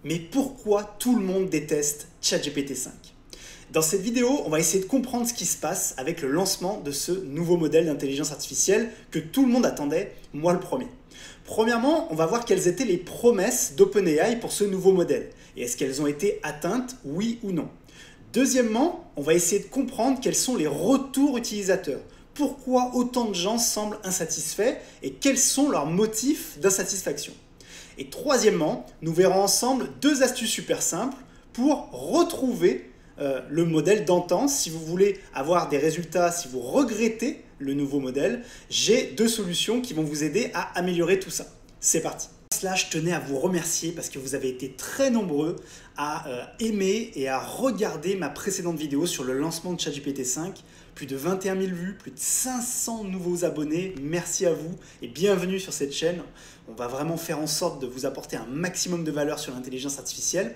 Mais pourquoi tout le monde déteste ChatGPT 5? Dans cette vidéo, on va essayer de comprendre ce qui se passe avec le lancement de ce nouveau modèle d'intelligence artificielle que tout le monde attendait, moi le premier. Premièrement, on va voir quelles étaient les promesses d'OpenAI pour ce nouveau modèle. Et est-ce qu'elles ont été atteintes, oui ou non? Deuxièmement, on va essayer de comprendre quels sont les retours utilisateurs. Pourquoi autant de gens semblent insatisfaits et quels sont leurs motifs d'insatisfaction. Et troisièmement, nous verrons ensemble deux astuces super simples pour retrouver le modèle d'antan. Si vous voulez avoir des résultats, si vous regrettez le nouveau modèle, j'ai deux solutions qui vont vous aider à améliorer tout ça. C'est parti. Je tenais à vous remercier parce que vous avez été très nombreux à aimer et à regarder ma précédente vidéo sur le lancement de ChatGPT 5. Plus de 21 000 vues, plus de 500 nouveaux abonnés. Merci à vous et bienvenue sur cette chaîne. On va vraiment faire en sorte de vous apporter un maximum de valeur sur l'intelligence artificielle.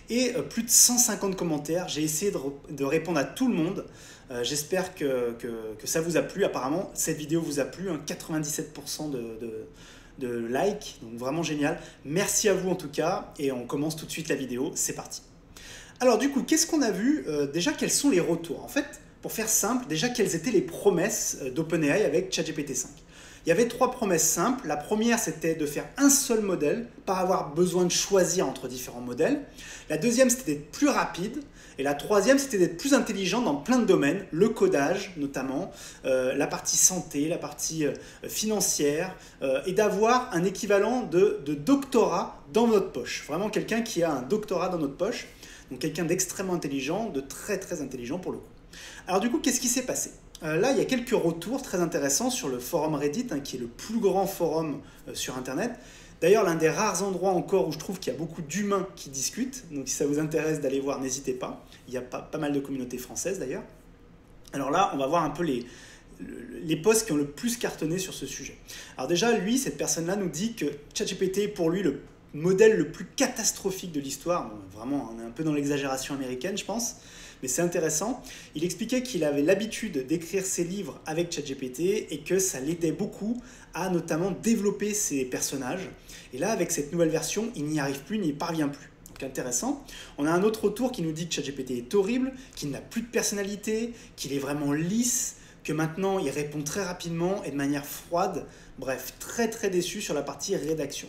Et plus de 150 commentaires. J'ai essayé de répondre à tout le monde. J'espère que ça vous a plu. Apparemment, cette vidéo vous a plu. 97% de likes, donc vraiment génial. Merci à vous en tout cas, et on commence tout de suite la vidéo, c'est parti. Alors du coup, qu'est-ce qu'on a vu? Déjà, quels sont les retours? En fait, pour faire simple, déjà, quelles étaient les promesses d'OpenAI avec ChatGPT 5? Il y avait trois promesses simples. La première, c'était de faire un seul modèle, pas avoir besoin de choisir entre différents modèles. La deuxième, c'était d'être plus rapide. Et la troisième, c'était d'être plus intelligent dans plein de domaines, le codage notamment, la partie santé, la partie financière, et d'avoir un équivalent de doctorat dans notre poche. Vraiment quelqu'un qui a un doctorat dans notre poche, donc quelqu'un d'extrêmement intelligent, de très très intelligent pour le coup. Alors du coup, qu'est-ce qui s'est passé? Là, il y a quelques retours très intéressants sur le forum Reddit, qui est le plus grand forum sur Internet. D'ailleurs, l'un des rares endroits encore où je trouve qu'il y a beaucoup d'humains qui discutent. Donc si ça vous intéresse d'aller voir, n'hésitez pas. Il y a pas mal de communautés françaises d'ailleurs. Alors là, on va voir un peu les posts qui ont le plus cartonné sur ce sujet. Alors déjà, lui, cette personne-là nous dit que ChatGPT est pour lui le modèle le plus catastrophique de l'histoire. Bon, vraiment, on est un peu dans l'exagération américaine, je pense. Mais c'est intéressant. Il expliquait qu'il avait l'habitude d'écrire ses livres avec ChatGPT et que ça l'aidait beaucoup à notamment développer ses personnages. Et là, avec cette nouvelle version, il n'y arrive plus, il n'y parvient plus. Donc intéressant. On a un autre retour qui nous dit que ChatGPT est horrible, qu'il n'a plus de personnalité, qu'il est vraiment lisse, que maintenant il répond très rapidement et de manière froide. Bref, très très déçu sur la partie rédaction.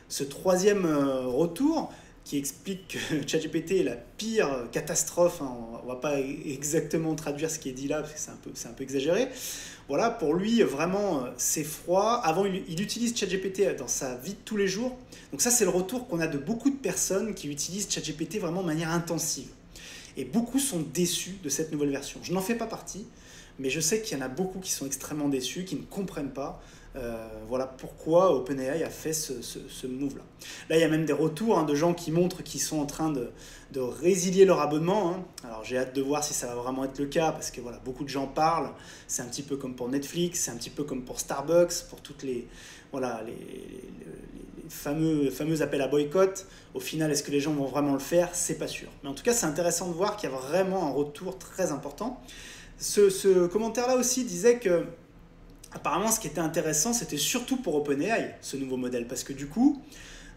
Ce troisième retour qui explique que ChatGPT est la pire catastrophe, on ne va pas exactement traduire ce qui est dit là, parce que c'est un peu exagéré. Voilà, pour lui, vraiment, c'est froid. Avant, il utilise ChatGPT dans sa vie de tous les jours. Donc ça, c'est le retour qu'on a de beaucoup de personnes qui utilisent ChatGPT vraiment de manière intensive. Et beaucoup sont déçus de cette nouvelle version. Je n'en fais pas partie, mais je sais qu'il y en a beaucoup qui sont extrêmement déçus, qui ne comprennent pas. Voilà pourquoi OpenAI a fait ce move-là. Là, il y a même des retours de gens qui montrent qu'ils sont en train de résilier leur abonnement. Alors, j'ai hâte de voir si ça va vraiment être le cas, parce que voilà, beaucoup de gens parlent. C'est un petit peu comme pour Netflix, c'est un petit peu comme pour Starbucks, pour toutes les fameux appels à boycott. Au final, est-ce que les gens vont vraiment le faire? C'est pas sûr. Mais en tout cas, c'est intéressant de voir qu'il y a vraiment un retour très important. Ce commentaire-là aussi disait que apparemment, ce qui était intéressant, c'était surtout pour OpenAI, ce nouveau modèle, parce que du coup,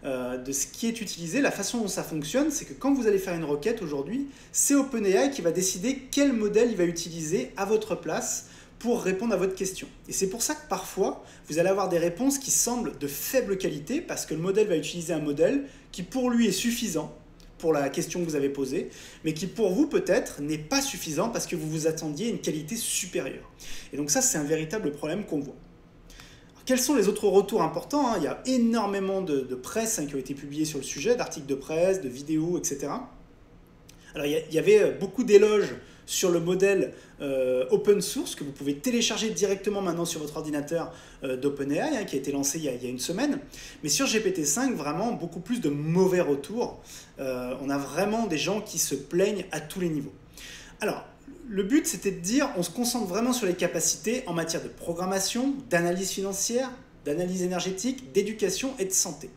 de ce qui est utilisé, la façon dont ça fonctionne, c'est que quand vous allez faire une requête aujourd'hui, c'est OpenAI qui va décider quel modèle il va utiliser à votre place pour répondre à votre question. Et c'est pour ça que parfois, vous allez avoir des réponses qui semblent de faible qualité, parce que le modèle va utiliser un modèle qui pour lui est suffisant pour la question que vous avez posée, mais qui pour vous peut-être n'est pas suffisant parce que vous vous attendiez à une qualité supérieure. Et donc ça, c'est un véritable problème qu'on voit. Alors, quels sont les autres retours importants? Il y a énormément de presse qui ont été publiées sur le sujet, d'articles de presse, de vidéos, etc. Alors il y avait beaucoup d'éloges sur le modèle open source que vous pouvez télécharger directement maintenant sur votre ordinateur d'OpenAI, qui a été lancé il y a une semaine. Mais sur GPT-5, vraiment beaucoup plus de mauvais retours. On a vraiment des gens qui se plaignent à tous les niveaux. Alors, le but, c'était de dire on se concentre vraiment sur les capacités en matière de programmation, d'analyse financière, d'analyse énergétique, d'éducation et de santé.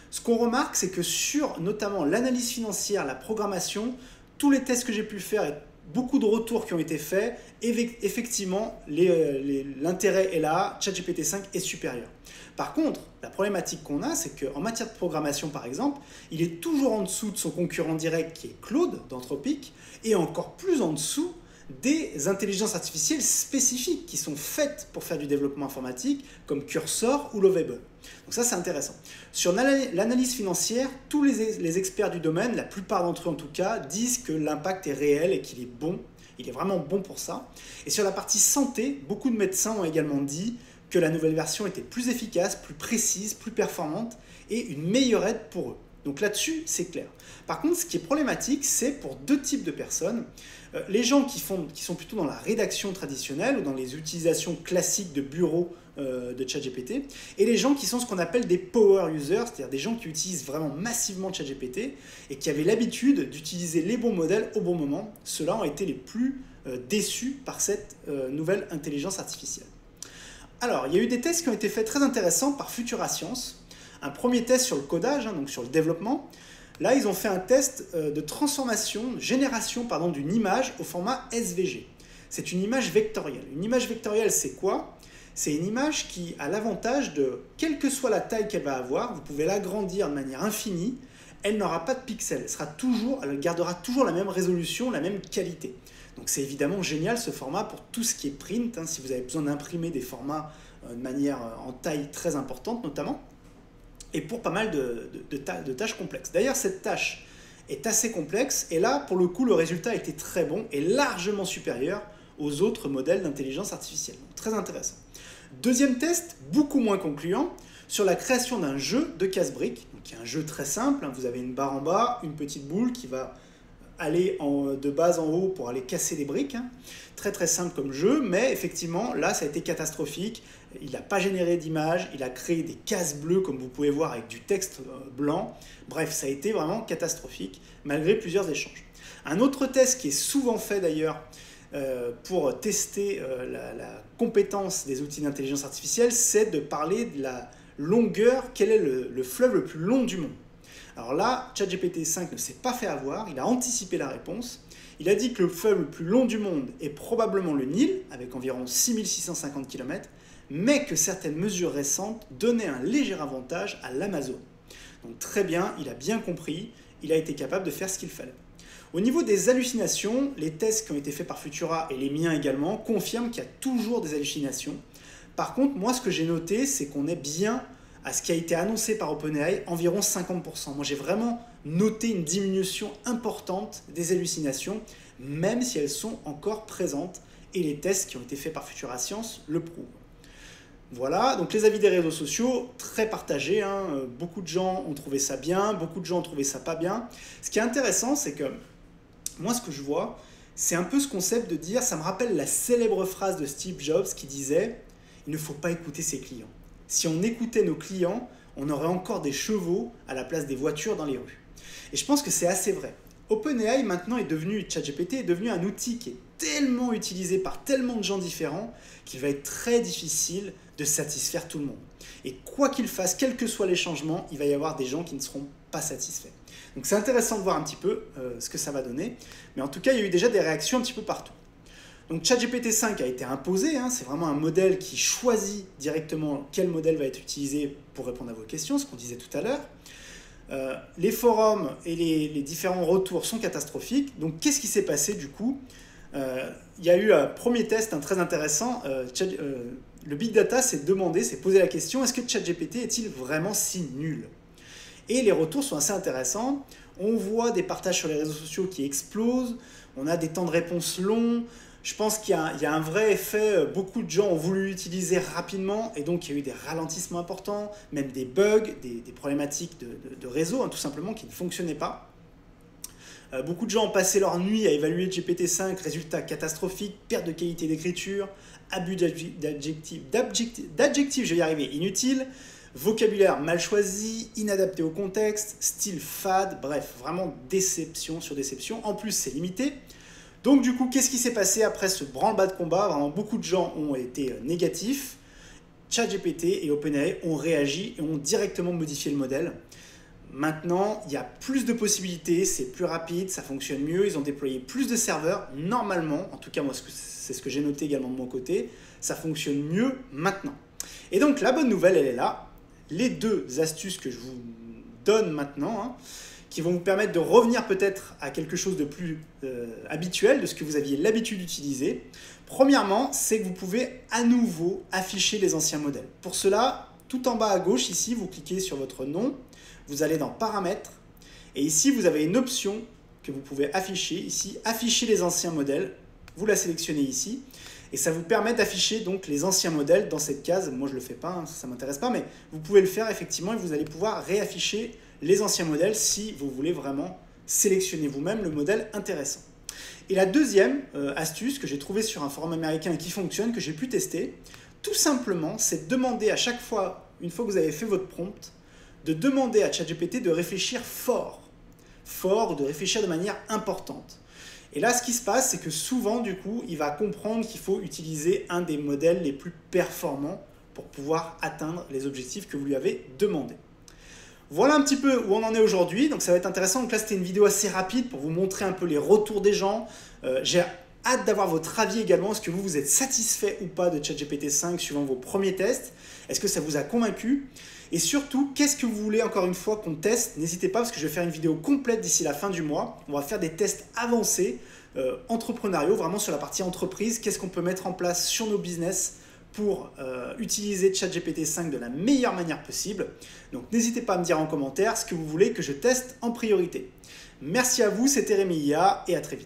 Ce qu'on remarque, c'est que sur notamment l'analyse financière, la programmation, tous les tests que j'ai pu faire, beaucoup de retours qui ont été faits, effectivement, l'intérêt est là, ChatGPT 5 est supérieur. Par contre, la problématique qu'on a, c'est qu'en matière de programmation, par exemple, il est toujours en dessous de son concurrent direct qui est Claude d'Anthropic, et encore plus en dessous des intelligences artificielles spécifiques qui sont faites pour faire du développement informatique, comme Cursor ou Lovable. Donc ça, c'est intéressant. Sur l'analyse financière, tous les experts du domaine, la plupart d'entre eux en tout cas, disent que l'impact est réel et qu'il est bon. Il est vraiment bon pour ça. Et sur la partie santé, beaucoup de médecins ont également dit que la nouvelle version était plus efficace, plus précise, plus performante et une meilleure aide pour eux. Donc là-dessus, c'est clair. Par contre, ce qui est problématique, c'est pour deux types de personnes. Les gens qui sont plutôt dans la rédaction traditionnelle ou dans les utilisations classiques de bureau de ChatGPT, et les gens qui sont ce qu'on appelle des power users, c'est-à-dire des gens qui utilisent vraiment massivement ChatGPT et qui avaient l'habitude d'utiliser les bons modèles au bon moment. Ceux-là ont été les plus déçus par cette nouvelle intelligence artificielle. Alors, il y a eu des tests qui ont été faits très intéressants par Futura Science. Un premier test sur le codage, donc sur le développement. Là, ils ont fait un test de génération d'une image au format SVG. C'est une image vectorielle. Une image vectorielle, c'est quoi? C'est une image qui a l'avantage de, quelle que soit la taille qu'elle va avoir, vous pouvez l'agrandir de manière infinie, elle n'aura pas de pixels. Elle gardera toujours la même résolution, la même qualité. Donc c'est évidemment génial ce format pour tout ce qui est print, si vous avez besoin d'imprimer des formats de manière en taille très importante notamment, et pour pas mal de tâches complexes. D'ailleurs, cette tâche est assez complexe, et là, pour le coup, le résultat était très bon et largement supérieur aux autres modèles d'intelligence artificielle. Donc, très intéressant. Deuxième test, beaucoup moins concluant, sur la création d'un jeu de casse-briques. Donc, il y a un jeu très simple, vous avez une barre en bas, une petite boule qui va aller de bas en haut pour aller casser les briques. Très très simple comme jeu, mais effectivement, là, ça a été catastrophique. Il n'a pas généré d'image, il a créé des cases bleues, comme vous pouvez voir, avec du texte blanc. Bref, ça a été vraiment catastrophique, malgré plusieurs échanges. Un autre test qui est souvent fait d'ailleurs pour tester la compétence des outils d'intelligence artificielle, c'est de parler de la longueur, quel est le fleuve le plus long du monde. Alors là, ChatGPT 5 ne s'est pas fait avoir, il a anticipé la réponse. Il a dit que le fleuve le plus long du monde est probablement le Nil, avec environ 6650 km, mais que certaines mesures récentes donnaient un léger avantage à l'Amazon. Donc très bien, il a bien compris, il a été capable de faire ce qu'il fallait. Au niveau des hallucinations, les tests qui ont été faits par Futura, et les miens également, confirment qu'il y a toujours des hallucinations. Par contre, moi ce que j'ai noté, c'est qu'on est bien à ce qui a été annoncé par OpenAI, environ 50%. Moi, j'ai vraiment noté une diminution importante des hallucinations, même si elles sont encore présentes, et les tests qui ont été faits par Futura Science le prouvent. Voilà, donc les avis des réseaux sociaux, très partagés, beaucoup de gens ont trouvé ça bien, beaucoup de gens ont trouvé ça pas bien. Ce qui est intéressant, c'est que moi, ce que je vois, c'est un peu ce concept de dire, ça me rappelle la célèbre phrase de Steve Jobs qui disait « Il ne faut pas écouter ses clients ». Si on écoutait nos clients, on aurait encore des chevaux à la place des voitures dans les rues. Et je pense que c'est assez vrai. OpenAI maintenant ChatGPT est devenu un outil qui est tellement utilisé par tellement de gens différents qu'il va être très difficile de satisfaire tout le monde. Et quoi qu'il fasse, quels que soient les changements, il va y avoir des gens qui ne seront pas satisfaits. Donc c'est intéressant de voir un petit peu ce que ça va donner. Mais en tout cas, il y a eu déjà des réactions un petit peu partout. Donc ChatGPT 5 a été imposé, c'est vraiment un modèle qui choisit directement quel modèle va être utilisé pour répondre à vos questions, ce qu'on disait tout à l'heure. Les forums et les différents retours sont catastrophiques. Donc qu'est-ce qui s'est passé du coup? Il y a eu un premier test très intéressant. Le Big Data s'est posé la question, est-ce que ChatGPT est-il vraiment si nul? Et les retours sont assez intéressants. On voit des partages sur les réseaux sociaux qui explosent, on a des temps de réponse longs. Je pense qu'il y a un vrai effet, beaucoup de gens ont voulu l'utiliser rapidement et donc il y a eu des ralentissements importants, même des bugs, des problématiques de réseau, tout simplement, qui ne fonctionnaient pas. Beaucoup de gens ont passé leur nuit à évaluer GPT-5, résultats catastrophiques, perte de qualité d'écriture, abus d'adjectifs, je vais y arriver, inutiles, vocabulaire mal choisi, inadapté au contexte, style fade, bref, vraiment déception sur déception. En plus, c'est limité. Donc du coup, qu'est-ce qui s'est passé après ce branle-bas de combat? Vraiment, beaucoup de gens ont été négatifs. ChatGPT et OpenAI ont réagi et ont directement modifié le modèle. Maintenant, il y a plus de possibilités, c'est plus rapide, ça fonctionne mieux, ils ont déployé plus de serveurs. Normalement, en tout cas moi c'est ce que j'ai noté également de mon côté, ça fonctionne mieux maintenant. Et donc la bonne nouvelle, elle est là. Les deux astuces que je vous donne maintenant, qui vont vous permettre de revenir peut-être à quelque chose de plus habituel, de ce que vous aviez l'habitude d'utiliser. Premièrement, c'est que vous pouvez à nouveau afficher les anciens modèles. Pour cela, tout en bas à gauche, ici, vous cliquez sur votre nom, vous allez dans Paramètres, et ici, vous avez une option que vous pouvez afficher, ici, Afficher les anciens modèles. Vous la sélectionnez ici, et ça vous permet d'afficher donc les anciens modèles dans cette case. Moi, je ne le fais pas, ça ne m'intéresse pas, mais vous pouvez le faire effectivement, et vous allez pouvoir réafficher les anciens modèles si vous voulez vraiment sélectionner vous-même le modèle intéressant. Et la deuxième astuce que j'ai trouvée sur un forum américain et qui fonctionne, que j'ai pu tester, tout simplement, c'est de demander à chaque fois, une fois que vous avez fait votre prompt, de demander à ChatGPT de réfléchir fort, ou de réfléchir de manière importante. Et là, ce qui se passe, c'est que souvent, du coup, il va comprendre qu'il faut utiliser un des modèles les plus performants pour pouvoir atteindre les objectifs que vous lui avez demandés. Voilà un petit peu où on en est aujourd'hui, donc ça va être intéressant. Donc là, c'était une vidéo assez rapide pour vous montrer un peu les retours des gens. J'ai hâte d'avoir votre avis également. Est-ce que vous êtes satisfait ou pas de ChatGPT 5 suivant vos premiers tests? Est-ce que ça vous a convaincu? Et surtout, qu'est-ce que vous voulez encore une fois qu'on teste? N'hésitez pas parce que je vais faire une vidéo complète d'ici la fin du mois. On va faire des tests avancés, entrepreneuriaux, vraiment sur la partie entreprise. Qu'est-ce qu'on peut mettre en place sur nos business pour utiliser ChatGPT 5 de la meilleure manière possible. Donc n'hésitez pas à me dire en commentaire ce que vous voulez que je teste en priorité. Merci à vous, c'était Rémi IA et à très vite.